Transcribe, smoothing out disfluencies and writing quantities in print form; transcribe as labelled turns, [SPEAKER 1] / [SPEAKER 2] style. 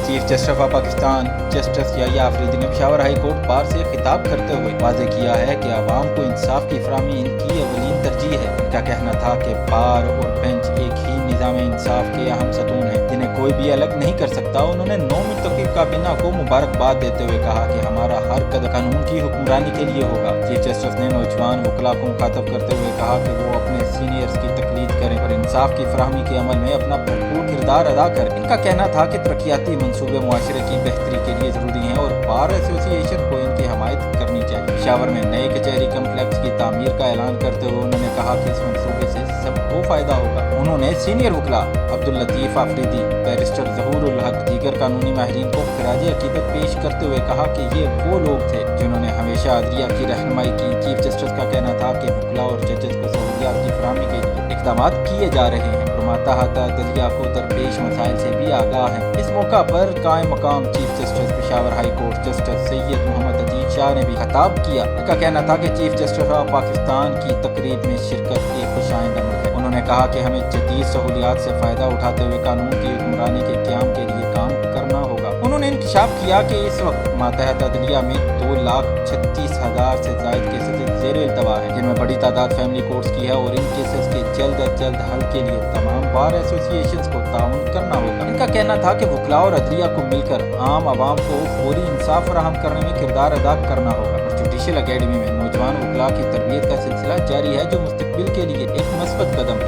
[SPEAKER 1] Chief justice of Pakistan justice Yahya Afridi نے Peshawar high court bar سے خطاب کرتے ہوئے واضح کیا ہے کہ عوام کو انصاف کی فراہمی ان کی اولین ترجیح ہے۔ ان کا کہنا تھا کہ بار اور بینچ ایک ہی نظام انصاف کے اہم ستون ہیں جنہیں کوئی بھی الگ نہیں کر سکتا۔ انہوں نے 9 منتخب کابینہ کو مبارکباد دیتے ہوئے کہا کہ ہمارا ہر قدم قانون کی حکمرانی کے لیے ہوگا۔ چیف جسٹس نے نوجوان وکلاء کو مخاطب کرتے ہوئے کہا کہ وہ اپنے سینئرز کی تقلید کریں اور انصاف کی فراہمی کے عمل میں اپنا بھرپور کردار ادا کریں۔ ان کا کہنا تھا کہ ترقیاتی منصوبے معاشرے کی بہتری کے لیے ضروری ہیں اور بار ایسوسی ایشن کو ان کی حمایت کرنی چاہیے۔ پشاور میں نئے کچہری کمپلیکس کی تعمیر کا اعلان کرتے ہوئے انہوں نے کہا کہ اس منصوبے سے سب کو فائدہ ہوگا۔ انہوں نے سینئر وکلاء عبداللطیف آفریدی، بیرسٹر ظہور الحق، دیگر قانونی ماہرین کو خراج عقیدت پیش کرتے ہوئے کہا کہ یہ وہ لوگ تھے جنہوں نے ہمیشہ عدلیہ کی رہنمائی کی۔ چیف جسٹس کا کہنا تھا کہ وکلاء اور ججز کو سہولیات کی فراہمی کے لیے اقدامات کیے جا رہے ہیں اور ماتحت عدلیہ کو درپیش مسائل سے بھی آگاہ ہیں۔ اس موقع پر قائم مقام chief justice Peshawar high court justice Syed Muhammad Atiq Shah نے بھی خطاب کیا۔ ان کا کہنا تھا کہ چیف جسٹس آف پاکستان کی تقریب میں شرکت ایک خوش آئند عمل ہے۔ انہوں نے کہا کہ ہمیں جدید سہولیات سے فائدہ اٹھاتے ہوئے قانون کی حکمرانی کے قیام کے لیے کام کرنا ہوگا۔ انہوں نے انکشاف کیا کہ اس وقت ماتحت عدلیہ میں 2,36,000 سے زائد کیسز زیر التوا ہیں، جن میں بڑی تعداد فیملی کورٹس کی ہے اور ان کیسز کے جلد از جلد حل کے لیے تمام بار ایسوسی ایشنز کو تعاون کرنا ہوگا۔ ان کا کہنا تھا کہ وکلاء اور عدلیہ کو مل کر عام عوام کو فوری انصاف فراہم کرنے میں کردار ادا کرنا ہوگا اور جوڈیشل اکیڈمی میں نوجوان وکلاء کی تربیت کا سلسلہ جاری ہے جو مستقبل کے لیے ایک مثبت قدم ہے۔